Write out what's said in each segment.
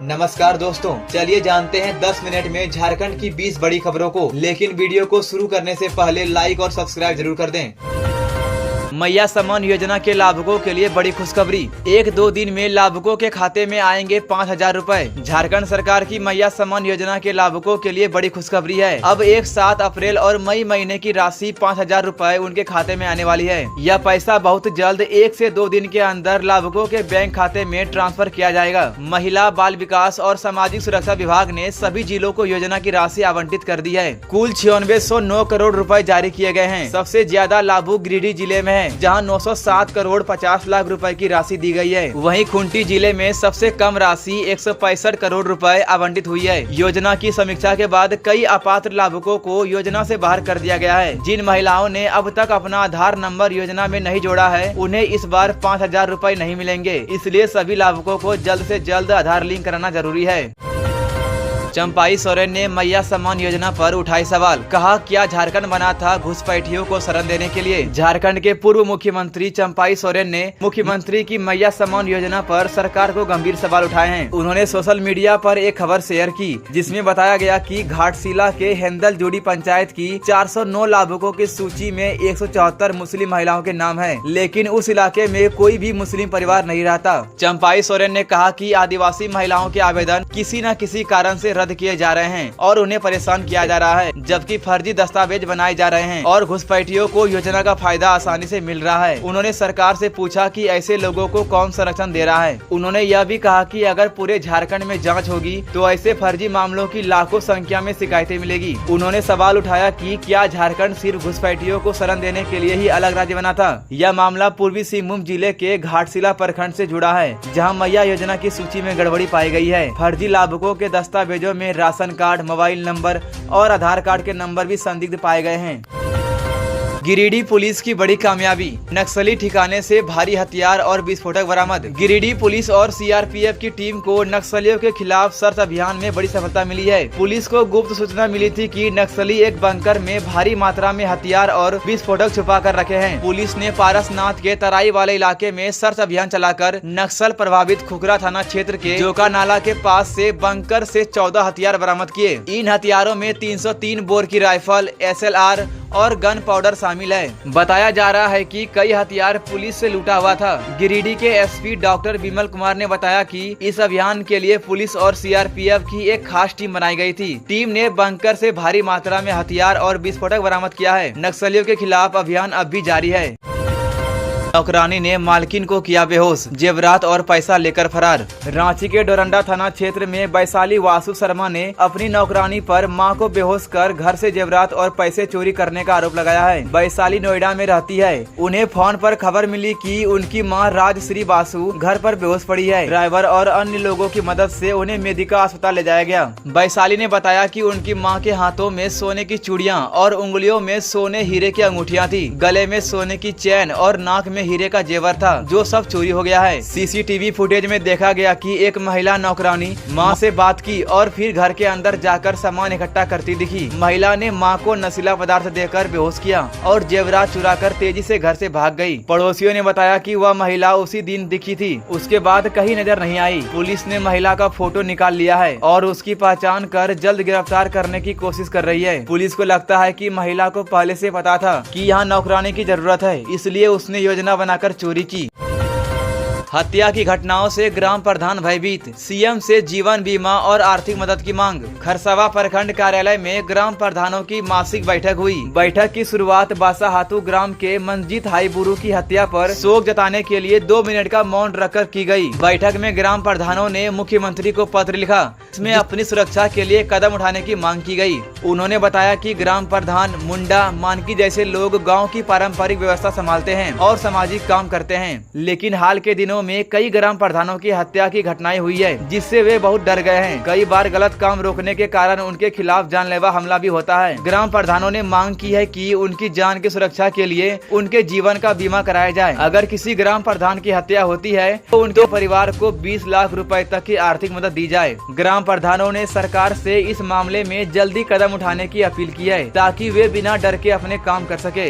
नमस्कार दोस्तों, चलिए जानते हैं 10 मिनट में झारखंड की 20 बड़ी खबरों को। लेकिन वीडियो को शुरू करने से पहले लाइक और सब्सक्राइब जरूर कर दें। मैया सम्मान योजना के लाभुकों के लिए बड़ी खुशखबरी। 1-2 दिन में लाभुकों के खाते में आएंगे 5,000 रूपए। झारखंड सरकार की मैया सम्मान योजना के लाभुकों के लिए बड़ी खुशखबरी है। अब 7 अप्रैल और मई महीने की राशि 5,000 रूपए उनके खाते में आने वाली है। यह पैसा बहुत जल्द 1 से 2 दिन के अंदर लाभुकों के बैंक खाते में ट्रांसफर किया जाएगा। महिला बाल विकास और सामाजिक सुरक्षा विभाग ने सभी जिलों को योजना की राशि आवंटित कर दी है। कुल 9609 करोड़ रूपए जारी किए गए हैं। सबसे ज्यादा लाभुक गिरिडीह जिले में है, जहां 907 करोड़ 50 लाख रुपए की राशि दी गई है। वहीं खूंटी जिले में सबसे कम राशि 165 करोड़ रुपए आवंटित हुई है। योजना की समीक्षा के बाद कई अपात्र लाभुकों को योजना से बाहर कर दिया गया है। जिन महिलाओं ने अब तक अपना आधार नंबर योजना में नहीं जोड़ा है, उन्हें इस बार 5,000 रूपए नहीं मिलेंगे। इसलिए सभी लाभुकों को जल्द से जल्द आधार लिंक कराना जरूरी है। चंपाई सोरेन ने मैया सम्मान योजना पर उठाई सवाल। कहा, क्या झारखंड बना था घुसपैठियों को शरण देने के लिए? झारखंड के पूर्व मुख्यमंत्री चंपाई सोरेन ने मुख्यमंत्री की मैया सम्मान योजना पर सरकार को गंभीर सवाल उठाए हैं। उन्होंने सोशल मीडिया पर एक खबर शेयर की, जिसमें बताया गया कि घाटशिला के हेंदल जोड़ी पंचायत की 409 लाभुकों की सूची में 174 मुस्लिम महिलाओं के नाम है, लेकिन उस इलाके में कोई भी मुस्लिम परिवार नहीं रहता। चंपाई सोरेन ने कहा कि आदिवासी महिलाओं के आवेदन किसी न किसी कारण से रद्द किए जा रहे हैं और उन्हें परेशान किया जा रहा है, जबकि फर्जी दस्तावेज बनाए जा रहे हैं और घुसपैठियों को योजना का फायदा आसानी से मिल रहा है। उन्होंने सरकार से पूछा कि ऐसे लोगों को कौन संरक्षण दे रहा है। उन्होंने यह भी कहा कि अगर पूरे झारखंड में जांच होगी तो ऐसे फर्जी मामलों की लाखों संख्या में शिकायतें मिलेगी। उन्होंने सवाल उठाया कि क्या झारखंड सिर्फ घुसपैठियों को शरण देने के लिए ही अलग राज्य बना था? यह मामला पूर्वी सिंहभूम जिले के घाटशिला प्रखंड से जुड़ा है, जहाँ मैया योजना की सूची में गड़बड़ी पाई गई है। फर्जी लाभुकों के दस्तावेजों में राशन कार्ड, मोबाइल नंबर और आधार कार्ड के नंबर भी संदिग्ध पाए गए हैं। गिरिडीह पुलिस की बड़ी कामयाबी। नक्सली ठिकाने से भारी हथियार और विस्फोटक बरामद। गिरिडीह पुलिस और सीआरपीएफ की टीम को नक्सलियों के खिलाफ सर्च अभियान में बड़ी सफलता मिली है। पुलिस को गुप्त सूचना मिली थी कि नक्सली एक बंकर में भारी मात्रा में हथियार और विस्फोटक छुपा कर रखे हैं। पुलिस ने पारसनाथ के तराई वाले इलाके में सर्च अभियान चलाकर नक्सल प्रभावित खुखरा थाना क्षेत्र के जोका नाला के पास से बंकर से 14 हथियार बरामद किए। इन हथियारों में 303 बोर की राइफल, SLR और गन पाउडर शामिल है। बताया जा रहा है कि कई हथियार पुलिस से लूटा हुआ था। गिरिडीह के एसपी डॉक्टर विमल कुमार ने बताया कि इस अभियान के लिए पुलिस और सीआरपीएफ की एक खास टीम बनाई गई थी। टीम ने बंकर से भारी मात्रा में हथियार और विस्फोटक बरामद किया है। नक्सलियों के खिलाफ अभियान अब भी जारी है। नौकरानी ने मालकिन को किया बेहोश, जेवरात और पैसा लेकर फरार। रांची के डोरंडा थाना क्षेत्र में वैशाली वासु शर्मा ने अपनी नौकरानी पर मां को बेहोश कर घर से जेवरात और पैसे चोरी करने का आरोप लगाया है। वैशाली नोएडा में रहती है। उन्हें फोन पर खबर मिली कि उनकी मां राजश्री वासु घर पर बेहोश पड़ी है। ड्राइवर और अन्य लोगों की मदद से उन्हें मेडिका अस्पताल ले जाया गया। वैशाली ने बताया कि उनकी मां के हाथों में सोने की चूड़ियां और उंगलियों में सोने हीरे की अंगूठियां थी। गले में सोने की चैन और नाक में हीरे का जेवर था, जो सब चोरी हो गया है। सीसीटीवी फुटेज में देखा गया कि एक महिला नौकरानी मां से बात की और फिर घर के अंदर जाकर सामान इकट्ठा करती दिखी। महिला ने मां को नशीला पदार्थ देकर बेहोश किया और जेवरात चुराकर तेजी से घर से भाग गई। पड़ोसियों ने बताया कि वह महिला उसी दिन दिखी थी, उसके बाद कहीं नजर नहीं आई। पुलिस ने महिला का फोटो निकाल लिया है और उसकी पहचान कर जल्द गिरफ्तार करने की कोशिश कर रही है। पुलिस को लगता है कि महिला को पहले से पता था कि यहाँ नौकरानी की जरूरत है, इसलिए उसने योजना बनाकर चोरी की। हत्या की घटनाओं से ग्राम प्रधान भयभीत। सीएम से जीवन बीमा और आर्थिक मदद की मांग। खरसावा प्रखंड कार्यालय में ग्राम प्रधानों की मासिक बैठक हुई। बैठक की शुरुआत बासाहातू ग्राम के मंजीत हाईबुरु की हत्या पर शोक जताने के लिए 2 मिनट का मौन रखकर की गई। बैठक में ग्राम प्रधानों ने मुख्यमंत्री को पत्र लिखा, इसमें अपनी सुरक्षा के लिए कदम उठाने की मांग की गई। उन्होंने बताया कि ग्राम प्रधान, मुंडा, मानकी जैसे लोग गाँव की पारंपरिक व्यवस्था संभालते हैं और सामाजिक काम करते हैं, लेकिन हाल के दिनों में कई ग्राम प्रधानों की हत्या की घटनाएं हुई है, जिससे वे बहुत डर गए हैं। कई बार गलत काम रोकने के कारण उनके खिलाफ जानलेवा हमला भी होता है। ग्राम प्रधानों ने मांग की है कि उनकी जान की सुरक्षा के लिए उनके जीवन का बीमा कराया जाए। अगर किसी ग्राम प्रधान की हत्या होती है तो उनके परिवार को 20 लाख रुपए तक की आर्थिक मदद दी जाए। ग्राम प्रधानों ने सरकार से इस मामले में जल्दी कदम उठाने की अपील की है, ताकि वे बिना डर के अपने काम कर सके।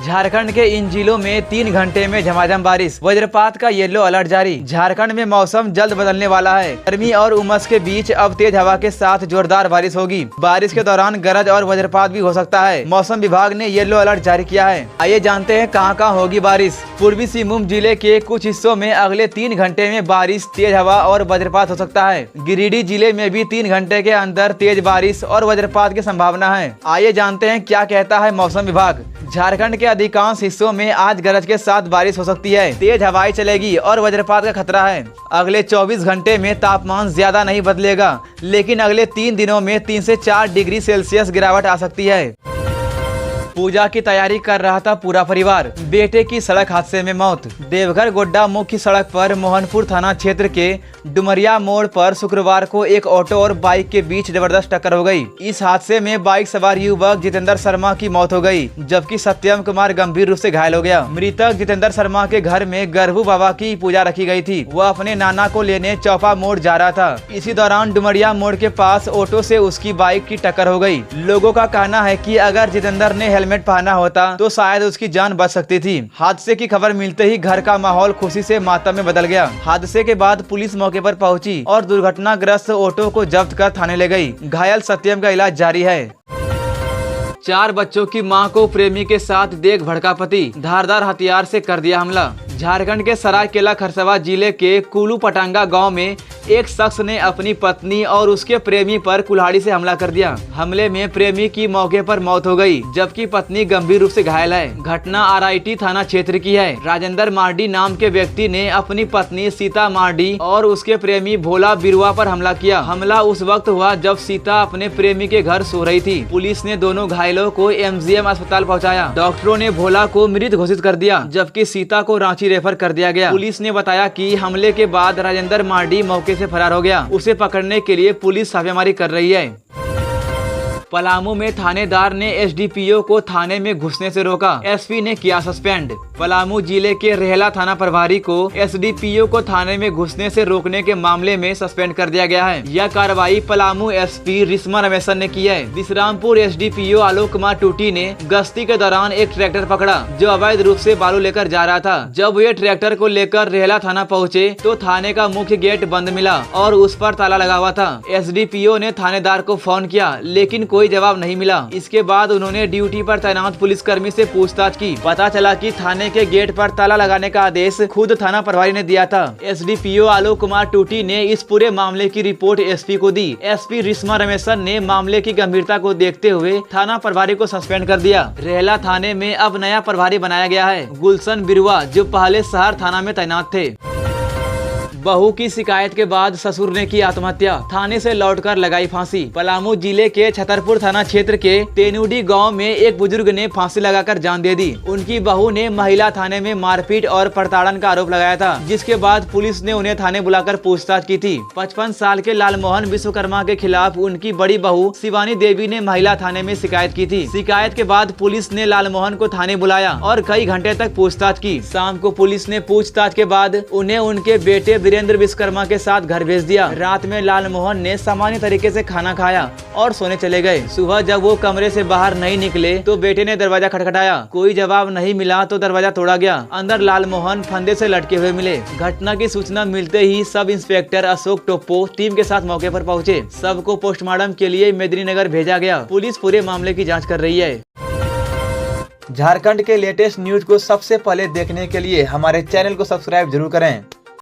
झारखंड के इन जिलों में 3 घंटे में झमाझम बारिश, वज्रपात का येलो अलर्ट जारी। झारखंड में मौसम जल्द बदलने वाला है। गर्मी और उमस के बीच अब तेज हवा के साथ जोरदार बारिश होगी। बारिश के दौरान गरज और वज्रपात भी हो सकता है। मौसम विभाग ने येलो अलर्ट जारी किया है। आइए जानते हैं कहां होगी बारिश। पूर्वी सिंहभूम जिले के कुछ हिस्सों में अगले 3 घंटे में बारिश, तेज हवा और वज्रपात हो सकता है। गिरिडीह जिले में भी 3 घंटे के अंदर तेज बारिश और वज्रपात की संभावना है। आइए जानते हैं क्या कहता है मौसम विभाग। झारखंड के अधिकांश हिस्सों में आज गरज के साथ बारिश हो सकती है। तेज हवाएं चलेगी और वज्रपात का खतरा है। अगले 24 घंटे में तापमान ज्यादा नहीं बदलेगा, लेकिन अगले 3 दिनों में 3 से 4 डिग्री सेल्सियस गिरावट आ सकती है। पूजा की तैयारी कर रहा था पूरा परिवार, बेटे की सड़क हादसे में मौत। देवघर गोड्डा मुख्य सड़क पर मोहनपुर थाना क्षेत्र के डुमरिया मोड़ पर शुक्रवार को एक ऑटो और बाइक के बीच जबरदस्त टक्कर हो गई। इस हादसे में बाइक सवार युवक जितेंद्र शर्मा की मौत हो गई, जबकि सत्यम कुमार गंभीर रूप से घायल हो गया। मृतक जितेंद्र शर्मा के घर में गरहू बाबा की पूजा रखी गई थी। वह अपने नाना को लेने चौपा मोड़ जा रहा था। इसी दौरान डुमरिया मोड़ के पास ऑटो से उसकी बाइक की टक्कर हो गई। लोगों का कहना है कि अगर जितेंद्र ने हेलमेट पहना होता तो शायद उसकी जान बच सकती थी। हादसे की खबर मिलते ही घर का माहौल खुशी से मातम में बदल गया। हादसे के बाद पुलिस मौके पर पहुंची और दुर्घटनाग्रस्त ऑटो को जब्त कर थाने ले गई। घायल सत्यम का इलाज जारी है। 4 बच्चों की मां को प्रेमी के साथ देख भड़का पति, धारदार हथियार से कर दिया हमला। झारखंड के सरायकेला खरसावां जिले के कुलू पटांगा गांव में एक शख्स ने अपनी पत्नी और उसके प्रेमी पर कुल्हाड़ी से हमला कर दिया। हमले में प्रेमी की मौके पर मौत हो गई, जबकि पत्नी गंभीर रूप से घायल है। घटना आरआईटी थाना क्षेत्र की है। राजेंद्र मार्डी नाम के व्यक्ति ने अपनी पत्नी सीता मार्डी और उसके प्रेमी भोला बिरुआ पर हमला किया। हमला उस वक्त हुआ जब सीता अपने प्रेमी के घर सो रही थी। पुलिस ने दोनों घायलों को एमजीएम अस्पताल पहुँचाया। डॉक्टरों ने भोला को मृत घोषित कर दिया, जबकि सीता को रांची रेफर कर दिया गया। पुलिस ने बताया कि हमले के बाद राजेंद्र मार्डी मौके से फरार हो गया। उसे पकड़ने के लिए पुलिस छापेमारी कर रही है। पलामू में थानेदार ने एसडीपीओ को थाने में घुसने से रोका, एसपी ने किया सस्पेंड। पलामू जिले के रेहला थाना प्रभारी को एसडीपीओ को थाने में घुसने से रोकने के मामले में सस्पेंड कर दिया गया है। यह कार्रवाई पलामू एसपी रिश्मा रमेशन ने की है। विश्रामपुर एसडीपीओ आलोक कुमार टूटी ने गश्ती के दौरान एक ट्रैक्टर पकड़ा जो अवैध रूप से बालू लेकर जा रहा था। जब वे ट्रैक्टर को लेकर रेहला थाना पहुँचे तो थाने का मुख्य गेट बंद मिला और उस पर ताला लगा हुआ था। एसडीपीओ ने थानेदार को फोन किया, लेकिन कोई जवाब नहीं मिला। इसके बाद उन्होंने ड्यूटी पर तैनात पुलिसकर्मी से पूछताछ की। पता चला कि थाने के गेट पर ताला लगाने का आदेश खुद थाना प्रभारी ने दिया था। एसडीपीओ आलोक कुमार टूटी ने इस पूरे मामले की रिपोर्ट एसपी को दी। एसपी रिश्मा रमेशन ने मामले की गंभीरता को देखते हुए थाना प्रभारी को सस्पेंड कर दिया। रेहला थाने में अब नया प्रभारी बनाया गया है, गुलशन बिरुआ, जो पहले शहर थाना में तैनात थे। बहू की शिकायत के बाद ससुर ने की आत्महत्या, थाने से लौटकर लगाई फांसी। पलामू जिले के छतरपुर थाना क्षेत्र के तेनुडी गांव में एक बुजुर्ग ने फांसी लगाकर जान दे दी। उनकी बहू ने महिला थाने में मारपीट और प्रताड़न का आरोप लगाया था, जिसके बाद पुलिस ने उन्हें थाने बुलाकर पूछताछ की थी। 55 साल के लालमोहन विश्वकर्मा के खिलाफ उनकी बड़ी बहू शिवानी देवी ने महिला थाने में शिकायत की थी। शिकायत के बाद पुलिस ने लालमोहन को थाने बुलाया और कई घंटे तक पूछताछ की। शाम को पुलिस ने पूछताछ के बाद उन्हें उनके बेटे वीरेंद्र विश्वकर्मा के साथ घर भेज दिया। रात में लालमोहन ने सामान्य तरीके से खाना खाया और सोने चले गए। सुबह जब वो कमरे से बाहर नहीं निकले तो बेटे ने दरवाजा खटखटाया। कोई जवाब नहीं मिला तो दरवाजा तोड़ा गया। अंदर लालमोहन फंदे से लटके हुए मिले। घटना की सूचना मिलते ही sub inspector Ashok Toppo team के साथ मौके पर पहुंचे। सबको पोस्टमार्टम के लिए मेदिनीनगर भेजा गया। पुलिस पूरे मामले की जाँच कर रही है। झारखंड के लेटेस्ट न्यूज को सबसे पहले देखने के लिए हमारे चैनल को सब्सक्राइब जरूर करें।